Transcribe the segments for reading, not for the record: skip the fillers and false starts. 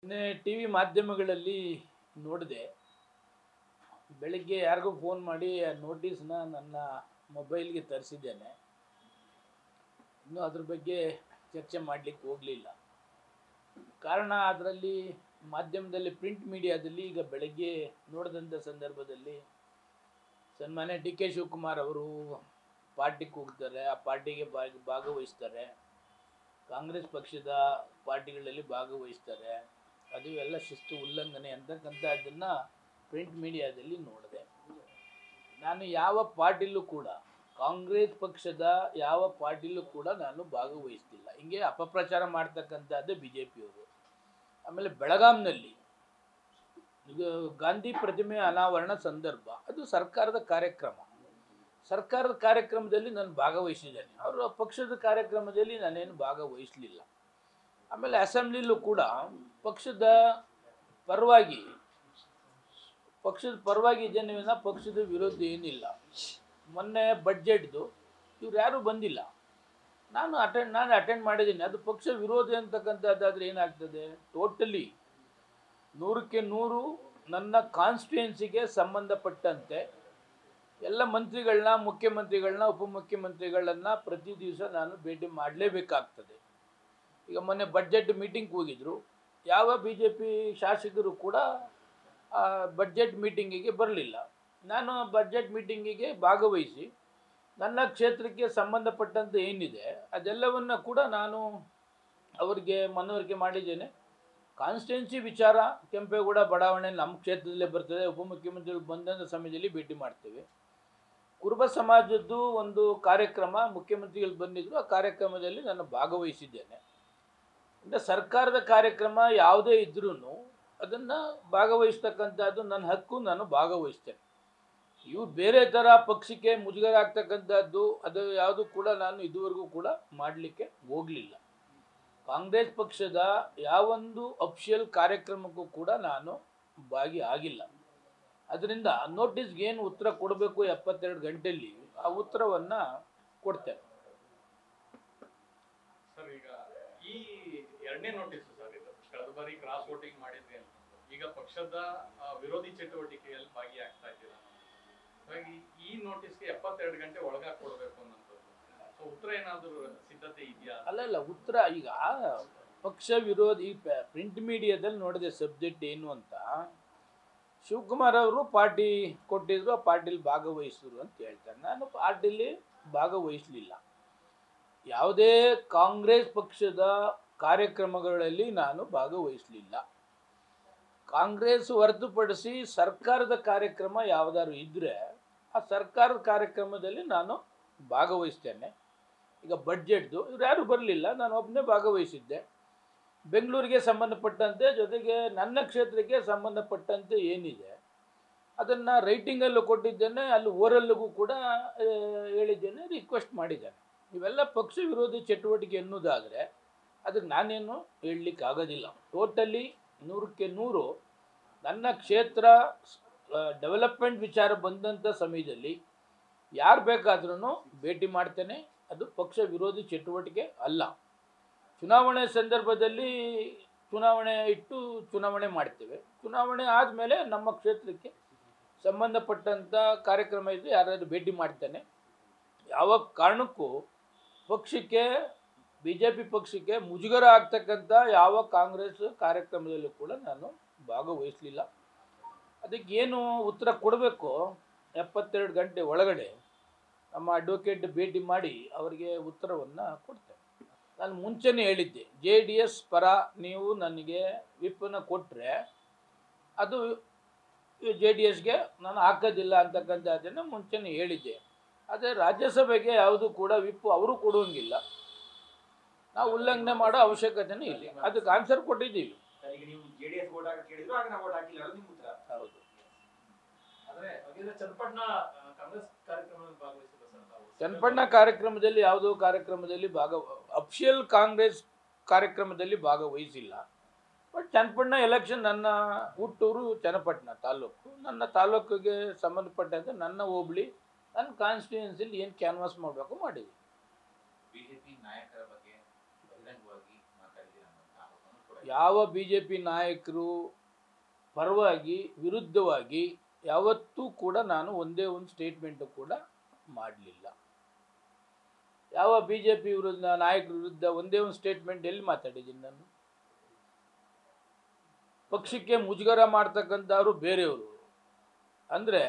ನಿನ್ನೆ T V ಮಾಧ್ಯಮಗಳಲ್ಲಿ ನೋಡಿದೆ. ಬೆಳಿಗ್ಗೆ ಯಾರಿಗೂ ಫೋನ್ ಮಾಡಿ ಆ ನೋಟಿಸ್ನ ನನ್ನ ಮೊಬೈಲ್ಗೆ ತರಿಸಿದ್ದೇನೆ. ಇನ್ನೂ ಅದ್ರ ಬಗ್ಗೆ ಚರ್ಚೆ ಮಾಡಲಿಕ್ಕೆ ಹೋಗಲಿಲ್ಲ. ಕಾರಣ ಅದರಲ್ಲಿ ಮಾಧ್ಯಮದಲ್ಲಿ ಪ್ರಿಂಟ್ ಮೀಡಿಯಾದಲ್ಲಿ ಈಗ ಬೆಳಗ್ಗೆ ನೋಡಿದಂಥ ಸಂದರ್ಭದಲ್ಲಿ ಸನ್ಮಾನ್ಯ ಡಿ ಕೆ ಶಿವಕುಮಾರ್ ಅವರು ಪಾರ್ಟಿಗೆ ಹೋಗ್ತಾರೆ, ಆ ಪಾರ್ಟಿಗೆ ಭಾಗವಹಿಸ್ತಾರೆ, ಕಾಂಗ್ರೆಸ್ ಪಕ್ಷದ ಪಾರ್ಟಿಗಳಲ್ಲಿ ಭಾಗವಹಿಸ್ತಾರೆ, ಅದು ಎಲ್ಲ ಶಿಸ್ತು ಉಲ್ಲಂಘನೆ ಅಂತಕ್ಕಂಥದ್ದನ್ನು ಪ್ರಿಂಟ್ ಮೀಡಿಯಾದಲ್ಲಿ ನೋಡಿದೆ. ನಾನು ಯಾವ ಪಾರ್ಟಿಲೂ ಕೂಡ, ಕಾಂಗ್ರೆಸ್ ಪಕ್ಷದ ಯಾವ ಪಾರ್ಟಿಲೂ ಕೂಡ ನಾನು ಭಾಗವಹಿಸ್ತಿಲ್ಲ. ಹಿಂಗೆ ಅಪಪ್ರಚಾರ ಮಾಡ್ತಕ್ಕಂಥದ್ದು ಬಿ ಜೆ ಪಿಯವರು. ಆಮೇಲೆ ಬೆಳಗಾಂನಲ್ಲಿ ಈಗ ಗಾಂಧಿ ಪ್ರತಿಮೆ ಅನಾವರಣ ಸಂದರ್ಭ, ಅದು ಸರ್ಕಾರದ ಕಾರ್ಯಕ್ರಮದಲ್ಲಿ ನಾನು ಭಾಗವಹಿಸಿದ್ದೇನೆ. ಅವರ ಪಕ್ಷದ ಕಾರ್ಯಕ್ರಮದಲ್ಲಿ ನಾನೇನು ಭಾಗವಹಿಸಲಿಲ್ಲ. ಆಮೇಲೆ ಅಸೆಂಬ್ಲಿಲೂ ಕೂಡ ಪಕ್ಷದ ಪರವಾಗಿ ಜನವಿನ ಪಕ್ಷದ ವಿರೋಧ ಏನಿಲ್ಲ. ಮೊನ್ನೆ ಬಡ್ಜೆಟ್ದು ಇವ್ರು ಯಾರೂ ಬಂದಿಲ್ಲ, ನಾನು ಅಟೆಂಡ್ ಮಾಡಿದ್ದೀನಿ. ಅದು ಪಕ್ಷ ವಿರೋಧಿ ಅಂತಕ್ಕಂಥದ್ದಾದರೆ ಏನಾಗ್ತದೆ? ಟೋಟಲಿ 100ಕ್ಕೆ 100 ನನ್ನ ಕಾನ್ಸ್ಟಿಟ್ಯೂನ್ಸಿಗೆ ಸಂಬಂಧಪಟ್ಟಂತೆ ಎಲ್ಲ ಮಂತ್ರಿಗಳನ್ನ, ಮುಖ್ಯಮಂತ್ರಿಗಳನ್ನ, ಉಪಮುಖ್ಯಮಂತ್ರಿಗಳನ್ನ ಪ್ರತಿ ದಿವಸ ನಾನು ಭೇಟಿ ಮಾಡಲೇಬೇಕಾಗ್ತದೆ. ಈಗ ಮೊನ್ನೆ ಬಡ್ಜೆಟ್ ಮೀಟಿಂಗ್ ಹೋಗಿದ್ರು, ಯಾವ ಬಿ ಜೆ ಪಿ ಶಾಸಕರು ಕೂಡ ಬಡ್ಜೆಟ್ ಮೀಟಿಂಗಿಗೆ ಬರಲಿಲ್ಲ. ನಾನು ಬಡ್ಜೆಟ್ ಮೀಟಿಂಗಿಗೆ ಭಾಗವಹಿಸಿ ನನ್ನ ಕ್ಷೇತ್ರಕ್ಕೆ ಸಂಬಂಧಪಟ್ಟಂತೆ ಏನಿದೆ ಅದೆಲ್ಲವನ್ನು ಕೂಡ ನಾನು ಅವರಿಗೆ ಮನವರಿಕೆ ಮಾಡಿದ್ದೇನೆ. ಕಾನ್ಸ್ಟಿಟ್ಯೂನ್ಸಿ ವಿಚಾರ, ಕೆಂಪೇಗೌಡ ಬಡಾವಣೆ ನಮ್ಮ ಕ್ಷೇತ್ರದಲ್ಲೇ ಬರ್ತದೆ, ಉಪಮುಖ್ಯಮಂತ್ರಿಗಳು ಬಂದಂಥ ಸಮಯದಲ್ಲಿ ಭೇಟಿ ಮಾಡ್ತೇವೆ. ಕುರುಬ ಸಮಾಜದ್ದು ಒಂದು ಕಾರ್ಯಕ್ರಮ ಮುಖ್ಯಮಂತ್ರಿಗಳು ಬಂದಿದ್ದರು, ಆ ಕಾರ್ಯಕ್ರಮದಲ್ಲಿ ನಾನು ಭಾಗವಹಿಸಿದ್ದೇನೆ. ಅಂದರೆ ಸರ್ಕಾರದ ಕಾರ್ಯಕ್ರಮ ಯಾವುದೇ ಇದ್ರೂ ಅದನ್ನು ಭಾಗವಹಿಸ್ತಕ್ಕಂಥದ್ದು ನನ್ನ ಹಕ್ಕು, ನಾನು ಭಾಗವಹಿಸ್ತೇನೆ. ಇವು ಬೇರೆ ಥರ ಪಕ್ಷಕ್ಕೆ ಮುಜುಗರ ಆಗ್ತಕ್ಕಂಥದ್ದು ಅದು ಯಾವುದು ಕೂಡ ನಾನು ಇದುವರೆಗೂ ಕೂಡ ಮಾಡಲಿಕ್ಕೆ ಹೋಗಲಿಲ್ಲ. ಕಾಂಗ್ರೆಸ್ ಪಕ್ಷದ ಯಾವೊಂದು ಅಫಿಷಿಯಲ್ ಕಾರ್ಯಕ್ರಮಕ್ಕೂ ಕೂಡ ನಾನು ಭಾಗಿಯಾಗಿಲ್ಲ. ಅದರಿಂದ ನೋಟಿಸ್ಗೆ ಏನು ಉತ್ತರ ಕೊಡಬೇಕು 72 ಗಂಟೆಯಲ್ಲಿ ಆ ಉತ್ತರವನ್ನು ಕೊಡ್ತೇನೆ. ಸರ್, ಈಗ ಈ ಎರಡನೇ ನೋಟಿಸ್ ಸರ್, ಇದು ಕಳೆದ ಬಾರಿ ಕ್ರಾಸ್ ವೋಟಿಂಗ್ ಮಾಡಿದ್ರಿ ಅಂತ, ಈಗ ಪಕ್ಷದ ವಿರೋಧಿ ಚಟುವಟಿಕೆಯಲ್ಲಿ ಭಾಗಿಯಾಗ್ತಾ ಇದ್ದೀರಾ. ಹಾಗಾಗಿ ಈ ನೋಟಿಸ್ಗೆ 72 ಗಂಟೆ ಒಳಗಾಗಿ ಕೊಡಬೇಕು ಅನ್ನೋದು, ಸೊ ಉತ್ತರ ಏನಾದರೂ ಸಿದ್ಧತೆ ಇದೆಯಾ? ಅಲ್ಲ, ಉತ್ತರ ಈಗ ಪಕ್ಷ ವಿರೋಧಿ ಪ್ರಿಂಟ್ ಮೀಡಿಯಾದಲ್ಲಿ ನೋಡಿದೆ ಸಬ್ಜೆಕ್ಟ್ ಏನು ಅಂತ. ಶಿವಕುಮಾರ್ ಅವರು ಪಾರ್ಟಿ ಕೊಟ್ಟಿದ್ರು, ಆ ಪಾರ್ಟಿಲಿ ಭಾಗವಹಿಸಿದ್ರು ಅಂತ ಹೇಳ್ತಾರೆ. ನಾನು ಪಾರ್ಟಿಲಿ ಭಾಗವಹಿಸಲಿಲ್ಲ. ಯಾವುದೇ ಕಾಂಗ್ರೆಸ್ ಪಕ್ಷದ ಕಾರ್ಯಕ್ರಮಗಳಲ್ಲಿ ನಾನು ಭಾಗವಹಿಸಲಿಲ್ಲ. ಕಾಂಗ್ರೆಸ್ ಹೊರತುಪಡಿಸಿ ಸರ್ಕಾರದ ಕಾರ್ಯಕ್ರಮ ಯಾವುದಾದ್ರು ಇದ್ದರೆ ಆ ಸರ್ಕಾರದ ಕಾರ್ಯಕ್ರಮದಲ್ಲಿ ನಾನು ಭಾಗವಹಿಸ್ತೇನೆ. ಈಗ ಬಡ್ಜೆಟ್ದು ಇವ್ರು ಯಾರೂ ಬರಲಿಲ್ಲ, ನಾನು ಒಬ್ಬನೇ ಭಾಗವಹಿಸಿದ್ದೆ. ಬೆಂಗಳೂರಿಗೆ ಸಂಬಂಧಪಟ್ಟಂತೆ, ಜೊತೆಗೆ ನನ್ನ ಕ್ಷೇತ್ರಕ್ಕೆ ಸಂಬಂಧಪಟ್ಟಂತೆ ಏನಿದೆ ಅದನ್ನು ರೈಟಿಂಗಲ್ಲೂ ಕೊಟ್ಟಿದ್ದೇನೆ, ಅಲ್ಲಿ ಓರಲ್ಲಿಗೂ ಕೂಡ ಹೇಳಿದ್ದೇನೆ, ರಿಕ್ವೆಸ್ಟ್ ಮಾಡಿದ್ದೇನೆ. ಇವೆಲ್ಲ ಪಕ್ಷ ವಿರೋಧಿ ಚಟುವಟಿಕೆ ಎನ್ನುವುದಾದರೆ ಅದಕ್ಕೆ ನಾನೇನು ಹೇಳಲಿಕ್ಕಾಗೋದಿಲ್ಲ. ಟೋಟಲಿ 100ಕ್ಕೆ 100 ನನ್ನ ಕ್ಷೇತ್ರ ಡೆವಲಪ್ಮೆಂಟ್ ವಿಚಾರ ಬಂದಂಥ ಸಮಯದಲ್ಲಿ ಯಾರು ಬೇಕಾದ್ರೂ ಭೇಟಿ ಮಾಡ್ತೇನೆ. ಅದು ಪಕ್ಷ ವಿರೋಧಿ ಚಟುವಟಿಕೆ ಅಲ್ಲ. ಚುನಾವಣೆ ಸಂದರ್ಭದಲ್ಲಿ ಚುನಾವಣೆ ಇಟ್ಟು ಚುನಾವಣೆ ಮಾಡ್ತೇವೆ. ಚುನಾವಣೆ ಆದಮೇಲೆ ನಮ್ಮ ಕ್ಷೇತ್ರಕ್ಕೆ ಸಂಬಂಧಪಟ್ಟಂಥ ಕಾರ್ಯಕ್ರಮ ಇದ್ದು ಯಾರಾದರೂ ಭೇಟಿ ಮಾಡ್ತೇನೆ. ಯಾವ ಕಾರಣಕ್ಕೂ ಪಕ್ಷಕ್ಕೆ, ಬಿ ಜೆ ಪಿ ಪಕ್ಷಕ್ಕೆ ಮುಜುಗರ ಆಗ್ತಕ್ಕಂಥ ಯಾವ ಕಾಂಗ್ರೆಸ್ ಕಾರ್ಯಕ್ರಮದಲ್ಲೂ ಕೂಡ ನಾನು ಭಾಗವಹಿಸಲಿಲ್ಲ. ಅದಕ್ಕೆ ಏನು ಉತ್ತರ ಕೊಡಬೇಕು 72 ಗಂಟೆ ಒಳಗಡೆ ನಮ್ಮ ಅಡ್ವೊಕೇಟ್ ಭೇಟಿ ಮಾಡಿ ಅವರಿಗೆ ಉತ್ತರವನ್ನು ಕೊಡ್ತೇನೆ. ನಾನು ಮುಂಚೆನೇ ಹೇಳಿದ್ದೆ, JDS ಪರ ನೀವು ನನಗೆ ವಿಪ್ಪನ್ನು ಕೊಟ್ಟರೆ ಅದು JDSಗೆ ನಾನು ಹಾಕೋದಿಲ್ಲ ಅಂತಕ್ಕಂಥದ್ದನ್ನು ಮುಂಚೆನೇ ಹೇಳಿದ್ದೆ. ಆದರೆ ರಾಜ್ಯಸಭೆಗೆ ಯಾವುದು ಕೂಡ ವಿಪ್ಪು ಅವರು ಕೊಡುವಂಗಿಲ್ಲ, ನಾವು ಉಲ್ಲಂಘನೆ ಮಾಡೋ ಅವಶ್ಯಕತೆನೇ ಇಲ್ಲ. ಅದಕ್ಕೆ ಆನ್ಸರ್ ಕೊಟ್ಟಿದ್ದೀವಿ. ಹೌದು. ಚನ್ನಪಟ್ಟಣ ಕಾರ್ಯಕ್ರಮದಲ್ಲಿ ಯಾವುದೋ ಕಾರ್ಯಕ್ರಮದಲ್ಲಿ ಅಫಿಷಿಯಲ್ ಕಾಂಗ್ರೆಸ್ ಕಾರ್ಯಕ್ರಮದಲ್ಲಿ ಭಾಗವಹಿಸಿಲ್ಲ. ಬಟ್ ಚನ್ನಪಟ್ಟಣ ಎಲೆಕ್ಷನ್, ನನ್ನ ಹುಟ್ಟೂರು ಚನ್ನಪಟ್ಟಣ ತಾಲೂಕು, ನನ್ನ ತಾಲೂಕಿಗೆ ಸಂಬಂಧಪಟ್ಟಂತೆ ನನ್ನ ಹೋಬಳಿ, ನನ್ನ ಕಾನ್ಸ್ಟಿಟ್ಯೂನ್ಸಿಲಿ ಏನು ಕ್ಯಾನ್ವಾಸ್ ಮಾಡಬೇಕು ಮಾಡಿದ್ವಿ. ಬಿಜೆಪಿ ನಾಯಕರ ಬಗ್ಗೆ ಬಹಿರಂಗವಾಗಿ ಮಾತಾಡಿದ್ದೀರಾ? ಯಾವ BJP ನಾಯಕರು ಪರವಾಗಿ ವಿರುದ್ಧವಾಗಿ ಯಾವತ್ತೂ ಕೂಡ ನಾನು ಒಂದೇ ಒಂದು ಸ್ಟೇಟ್ಮೆಂಟು ಕೂಡ ಮಾಡಲಿಲ್ಲ. ಯಾವ BJP ವಿರುದ್ಧ ನಾಯಕರ ವಿರುದ್ಧ ಒಂದೇ ಒಂದು ಸ್ಟೇಟ್ಮೆಂಟ್ ಎಲ್ಲಿ ಮಾತಾಡಿದ್ದೀನಿ ನಾನು? ಪಕ್ಷಕ್ಕೆ ಮುಜುಗರ ಮಾಡ್ತಕ್ಕಂಥವ್ರು ಬೇರೆಯವರು. ಅಂದರೆ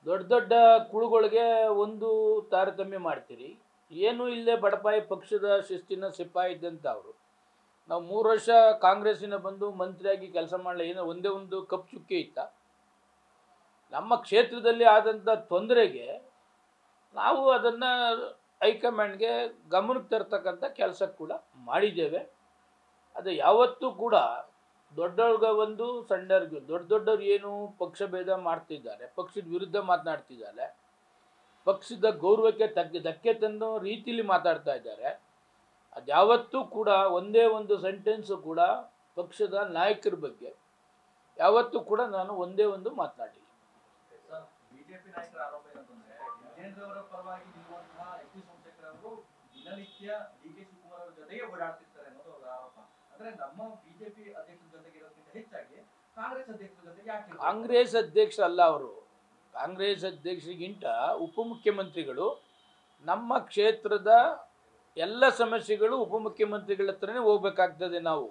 ದೊಡ್ಡ ದೊಡ್ಡ ಕುಳುಗಳಿಗೆ ಒಂದು ತಾರತಮ್ಯ ಮಾಡ್ತೀರಿ, ಏನೂ ಇಲ್ಲೇ ಬಡಪಾಯಿ ಪಕ್ಷದ ಶಿಸ್ತಿನ ಸಿಪಾಯಿ ಇದ್ದಂಥ ಅವರು. ನಾವು 3 ವರ್ಷ ಕಾಂಗ್ರೆಸ್ಸಿನ ಬಂದು ಮಂತ್ರಿಯಾಗಿ ಕೆಲಸ ಮಾಡಲಿ, ಏನೋ ಒಂದೇ ಒಂದು ಕಪ್ ಚುಕ್ಕೆ ಇತ್ತ. ನಮ್ಮ ಕ್ಷೇತ್ರದಲ್ಲಿ ಆದಂಥ ತೊಂದರೆಗೆ ನಾವು ಅದನ್ನು ಹೈಕಮಾಂಡ್ಗೆ ಗಮನಕ್ಕೆ ತರ್ತಕ್ಕಂಥ ಕೆಲಸ ಕೂಡ ಮಾಡಿದ್ದೇವೆ. ಅದು ಯಾವತ್ತೂ ಕೂಡ ದೊಡ್ಡವ್ರಿಗೆ ಒಂದು ಸಣ್ಣವ್ರಿಗೆ, ದೊಡ್ಡವ್ರು ಏನು ಪಕ್ಷ ಭೇದ ಮಾಡ್ತಿದ್ದಾರೆ, ಪಕ್ಷದ ವಿರುದ್ಧ ಮಾತನಾಡ್ತಿದ್ದಾರೆ, ಪಕ್ಷದ ಗೌರವಕ್ಕೆ ಧಕ್ಕೆ ತಂದು ರೀತಿಯಲ್ಲಿ ಮಾತಾಡ್ತಾ ಇದ್ದಾರೆ. ಅದು ಯಾವತ್ತೂ ಕೂಡ ಒಂದೇ ಒಂದು ಸೆಂಟೆನ್ಸು ಕೂಡ ಪಕ್ಷದ ನಾಯಕರ ಬಗ್ಗೆ ಯಾವತ್ತೂ ಕೂಡ ನಾನು ಒಂದೇ ಒಂದು ಮಾತನಾಡಿಲ್ಲ. ಬಿಜೆಪಿ ನಾಯಕರ ಆರೋಪ ಏನಂತಂದ್ರೆ ವಿಜೇಂದ್ರ ಅವರ ಪರವಾಗಿ ನಿಲ್ಲುವಂತಹ ಎಚ್ ಡಿ ಸೋಮಶೇಖರ್ ಅವರು ದಿನನಿತ್ಯ DK ಶಿವಕುಮಾರ್ ಅವರ ಜೊತೆಗೆ ಓಡಾಡ್ತಿರ್ತಾರೆ ಅನ್ನೋದು ಅವರ ಆರೋಪ. ಅಂದ್ರೆ ನಮ್ಮ ಬಿಜೆಪಿ ಅಧ್ಯಕ್ಷರ ಜೊತೆಗೆ ಇರೋದಕ್ಕಿಂತ ಹೆಚ್ಚಾಗಿ ಕಾಂಗ್ರೆಸ್ ಅಧ್ಯಕ್ಷರ ಜೊತೆಗೆ ಯಾಕೆ? ಕಾಂಗ್ರೆಸ್ ಅಧ್ಯಕ್ಷ ಅಲ್ಲ ಅವರು. ಕಾಂಗ್ರೆಸ್ ಅಧ್ಯಕ್ಷರಿಗಿಂತ ಉಪಮುಖ್ಯಮಂತ್ರಿಗಳು, ನಮ್ಮ ಕ್ಷೇತ್ರದ ಎಲ್ಲ ಸಮಸ್ಯೆಗಳು ಉಪಮುಖ್ಯಮಂತ್ರಿಗಳ ಹತ್ರನೇ ಹೋಗ್ಬೇಕಾಗ್ತದೆ ನಾವು.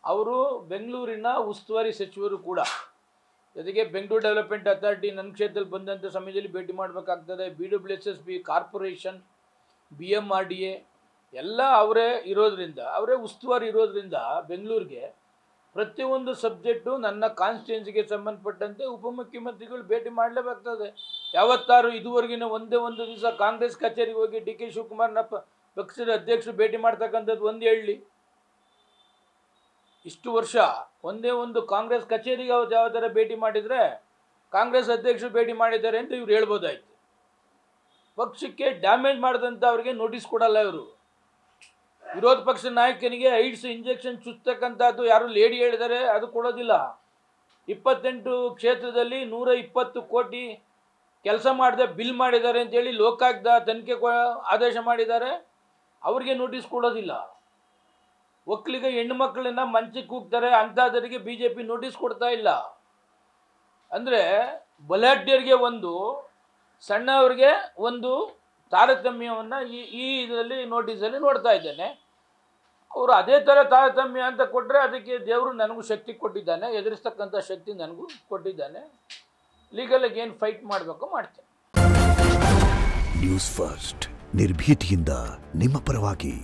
ಅವರು ಬೆಂಗಳೂರಿನ ಉಸ್ತುವಾರಿ ಸಚಿವರು ಕೂಡ, ಜೊತೆಗೆ ಬೆಂಗಳೂರು ಡೆವಲಪ್ಮೆಂಟ್ ಅಥಾರಿಟಿ ನನ್ನ ಕ್ಷೇತ್ರದಲ್ಲಿ ಬಂದಂಥ ಸಮಯದಲ್ಲಿ ಭೇಟಿ ಮಾಡಬೇಕಾಗ್ತದೆ. BWSSB ಕಾರ್ಪೊರೇಷನ್, BMRDA ಎಲ್ಲ ಅವರೇ ಇರೋದ್ರಿಂದ, ಅವರೇ ಉಸ್ತುವಾರಿ ಇರೋದ್ರಿಂದ ಬೆಂಗಳೂರಿಗೆ ಪ್ರತಿಯೊಂದು ಸಬ್ಜೆಕ್ಟು ನನ್ನ ಕಾನ್ಸ್ಟಿಟ್ಯೂನ್ಸಿಗೆ ಸಂಬಂಧಪಟ್ಟಂತೆ ಉಪಮುಖ್ಯಮಂತ್ರಿಗಳು ಭೇಟಿ ಮಾಡಲೇಬೇಕಾಗ್ತದೆ. ಯಾವತ್ತಾರು ಇದುವರೆಗಿನ ಒಂದೇ ಒಂದು ದಿವಸ ಕಾಂಗ್ರೆಸ್ ಕಚೇರಿಗೆ ಹೋಗಿ DK ಶಿವಕುಮಾರ್ನ ಪಕ್ಷದ ಅಧ್ಯಕ್ಷರು ಭೇಟಿ ಮಾಡ್ತಕ್ಕಂಥದ್ದು ಒಂದು ಹೇಳಲಿ. ಇಷ್ಟು ವರ್ಷ ಒಂದೇ ಒಂದು ಕಾಂಗ್ರೆಸ್ ಕಚೇರಿಗೆ ಯಾವ ಥರ ಭೇಟಿ ಮಾಡಿದರೆ ಕಾಂಗ್ರೆಸ್ ಅಧ್ಯಕ್ಷರು ಭೇಟಿ ಮಾಡಿದ್ದಾರೆ ಅಂತ ಇವ್ರು ಹೇಳ್ಬೋದಾಯ್ತು. ಪಕ್ಷಕ್ಕೆ ಡ್ಯಾಮೇಜ್ ಮಾಡಿದಂಥವ್ರಿಗೆ ನೋಟಿಸ್ ಕೊಡಲ್ಲ ಇವರು. ವಿರೋಧ ಪಕ್ಷದ ನಾಯಕನಿಗೆ AIDS ಇಂಜೆಕ್ಷನ್ ಚುಚ್ಚತಕ್ಕಂಥದ್ದು ಯಾರು ಲೇಡಿ ಹೇಳಿದ್ದಾರೆ, ಅದು ಕೊಡೋದಿಲ್ಲ. 28 ಕ್ಷೇತ್ರದಲ್ಲಿ 120 ಕೋಟಿ ಕೆಲಸ ಮಾಡದೆ ಬಿಲ್ ಮಾಡಿದ್ದಾರೆ ಅಂತೇಳಿ ಲೋಕಾಯುಕ್ತ ತನಿಖೆ ಆದೇಶ ಮಾಡಿದ್ದಾರೆ, ಅವ್ರಿಗೆ ನೋಟಿಸ್ ಕೊಡೋದಿಲ್ಲ. ಒಕ್ಕಲಿಗ ಹೆಣ್ಣು ಮಕ್ಕಳನ್ನ ಮಂಚಕ್ಕೆ ಕೂಗ್ತಾರೆ, ಅಂಥದ್ರಿಗೆ BJP ನೋಟಿಸ್ ಕೊಡ್ತಾ ಇಲ್ಲ. ಅಂದರೆ ಬಲಾಢ್ಯರಿಗೆ ಒಂದು, ಸಣ್ಣವ್ರಿಗೆ ಒಂದು ತಾರತಮ್ಯವನ್ನು ಈ ಇದರಲ್ಲಿ ನೋಟಿಸಲ್ಲಿ ನೋಡ್ತಾ ಇದ್ದೇನೆ. ಅವರು ಅದೇ ಥರ ತಾರತಮ್ಯ ಅಂತ ಕೊಟ್ಟರೆ ಅದಕ್ಕೆ ದೇವರು ನನಗೂ ಶಕ್ತಿ ಕೊಟ್ಟಿದ್ದಾನೆ, ಎದುರಿಸ್ತಕ್ಕಂಥ ಶಕ್ತಿ ನನಗೂ ಕೊಟ್ಟಿದ್ದಾನೆ. ಲೀಗಲಾಗಿ ಏನು ಫೈಟ್ ಮಾಡಬೇಕು ಮಾಡ್ತೇನೆ. ನ್ಯೂಸ್ ಫಸ್ಟ್ ನಿರ್ಭೀತಿಯಿಂದ ನಿಮ್ಮ ಪರವಾಗಿ.